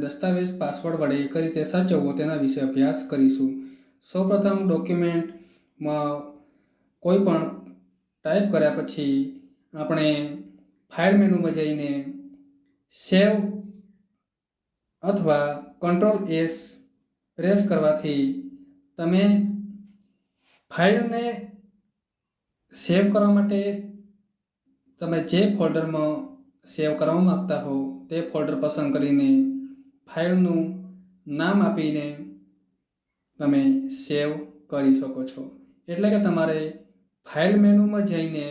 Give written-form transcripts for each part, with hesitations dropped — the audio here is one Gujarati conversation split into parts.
દસ્તાવેજ પાસવર્ડ વડે કઈ રીતે સાચવવો તેના વિશે અભ્યાસ કરીશું। સૌપ્રથમ ડોક્યુમેન્ટમાં કોઈ પણ ટાઈપ કર્યા પછી આપણે ફાઇલ મેનુમાં જઈને સેવ અથવા Ctrl+S પ્રેસ કરવાથી તમે ફાઇલને સેવ કરવા માટે તમે જે ફોલ્ડરમાં સેવ કરવા માંગતા હો તે ફોલ્ડર પસંદ કરીને ફાઇલનું નામ આપીને તમે સેવ કરી શકો છો। એટલે કે તમારે ફાઇલ મેનુમાં જઈને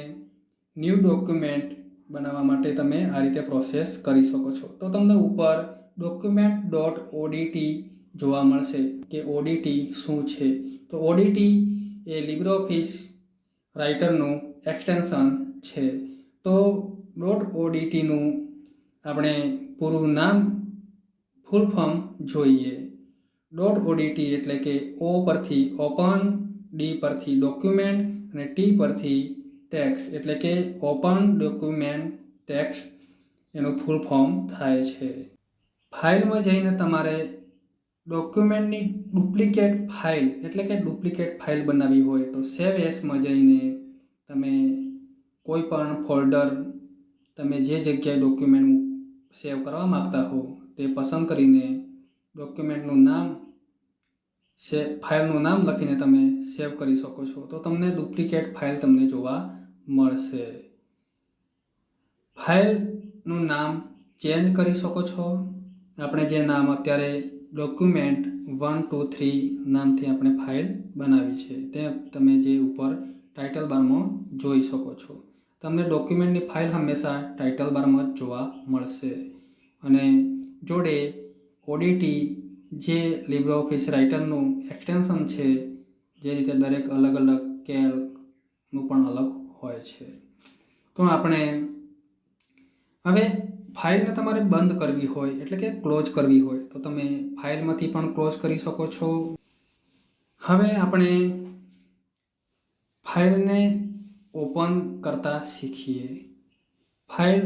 ન્યૂ ડોક્યુમેન્ટ બનાવવા માટે તમે આ રીતે પ્રોસેસ કરી શકો છો। તો તમને ઉપર document.odt જોવા મળશે કે ODT શું છે। તો ODT એ LibreOffice રાઇટરનું એક્સટેન્શન છે। તો .odtનું આપણે પૂરું નામ ફૂલ ફોર્મ જોઈએ। .odt એટલે કે O પરથી ઓપન, D પરથી ડોક્યુમેન્ટ અને T પરથી ટેક્સ્ટ એટલે કે ઓપન ડોક્યુમેન્ટ ટેક્સ્ટ એનું ફૂલ ફોર્મ થાય છે। ફાઇલમાં જઈને તમારે ડોક્યુમેન્ટની ડુપ્લિકેટ ફાઇલ એટલે કે ડુપ્લિકેટ ફાઇલ બનાવવી હોય તો સેવ એસમાં જઈને તમે કોઈ પણ ફોલ્ડર તમે જે જગ્યાએ ડોક્યુમેન્ટ સેવ કરવા માગતા હો તે પસંદ કરીને ડોક્યુમેન્ટનું નામ ફાઇલનું નામ લખીને તમે સેવ કરી શકો છો। તો તમને ડુપ્લિકેટ ફાઇલ તમને જોવા મળશે। ફાઇલનું નામ ચેન્જ કરી શકો છો। આપણે જે નામ અત્યારે ડોક્યુમેન્ટ 1 2 3 નામથી આપણે ફાઇલ બનાવી છે તે તમે જે ઉપર ટાઇટલ બારમાં જોઈ શકો છો। તમને ડોક્યુમેન્ટની ફાઇલ હંમેશા ટાઇટલ બારમાં જ જોવા મળશે અને જોડે ODT જે LibreOffice રાઇટરનું એક્સટેન્શન છે જે રીતે દરેક અલગ અલગ કેલનું પણ અલગ હોય છે। તો આપણે હવે ફાઇલને તમારે બંધ કરવી હોય એટલે કે ક્લોઝ કરવી હોય તો તમે ફાઇલમાંથી પણ ક્લોઝ કરી શકો છો। હવે આપણે ફાઇલને ઓપન કરતા શીખીએ। ફાઇલ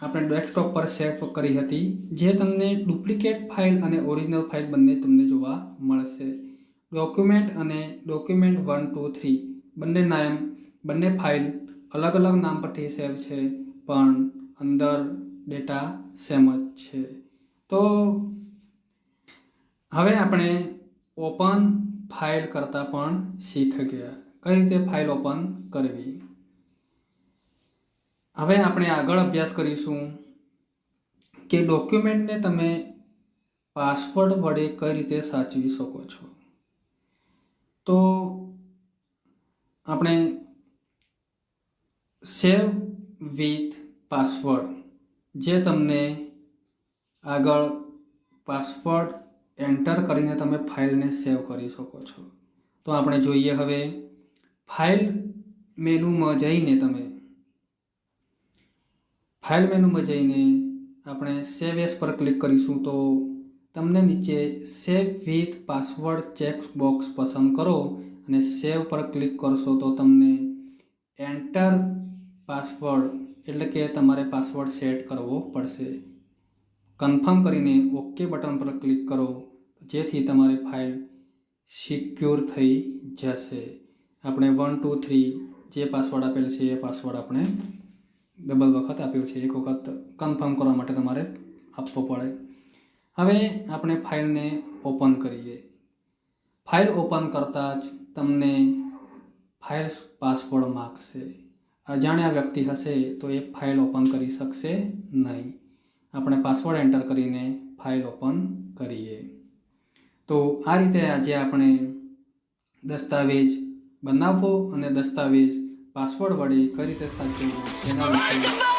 આપણે ડેસ્કટોપ પર સેવ કરી હતી જે તમને ડુપ્લિકેટ ફાઇલ અને ઓરિજિનલ ફાઇલ બંને તમને જોવા મળશે। ડોક્યુમેન્ટ અને ડોક્યુમેન્ટ 1 2 3 બંને ફાઇલ અલગ અલગ નામ પરથી સેવ છે પણ અંદર ડેટા સેમ જ છે। તો હવે આપણે ઓપન ફાઇલ કરતાં પણ શીખી ગયા કઈ રીતે ફાઇલ ઓપન કરવી। હવે આપણે આગળ અભ્યાસ કરીશું કે ડોક્યુમેન્ટને તમે પાસવર્ડ વડે કઈ રીતે સાચવી શકો છો। તો આપણે સેવ વિથ પાસવર્ડ જે તમને આગળ પાસવર્ડ એન્ટર કરીને તમે ફાઇલને સેવ કરી શકો છો। તો આપણે જોઈએ હવે ફાઇલ મેનુમાં જઈને આપણે સેવ એસ પર ક્લિક કરીશું તો તમને નીચે સેવ વિથ પાસવર્ડ ચેક બોક્સ પસંદ કરો અને સેવ પર ક્લિક કરશો તો તમને એન્ટર પાસવર્ડ એટલે કે તમારે પાસવર્ડ સેટ કરવો પડશે। કન્ફર્મ કરીને ઓકે બટન પર ક્લિક કરો જેથી તમારી ફાઇલ સિક્યોર થઈ જશે। આપણે 1 2 3 જે પાસવર્ડ આપેલ છે એ પાસવર્ડ આપણે ડબલ વખત આપ્યો છે, એક વખત કન્ફર્મ કરવા માટે તમારે આપવો પડે। હવે આપણે ફાઇલને ઓપન કરીએ। ફાઇલ ઓપન કરતાં જ તમને ફાઇલ પાસવર્ડ માગશે। અજાણ્યા વ્યક્તિ હશે તો એ ફાઇલ ઓપન કરી શકશે નહીં। આપણે પાસવર્ડ એન્ટર કરીને ફાઇલ ઓપન કરીએ। તો આ રીતે આજે આપણે દસ્તાવેજ બનાવવો અને દસ્તાવેજ પાસવર્ડ વડે કઈ રીતે સાચવવો એના વિશે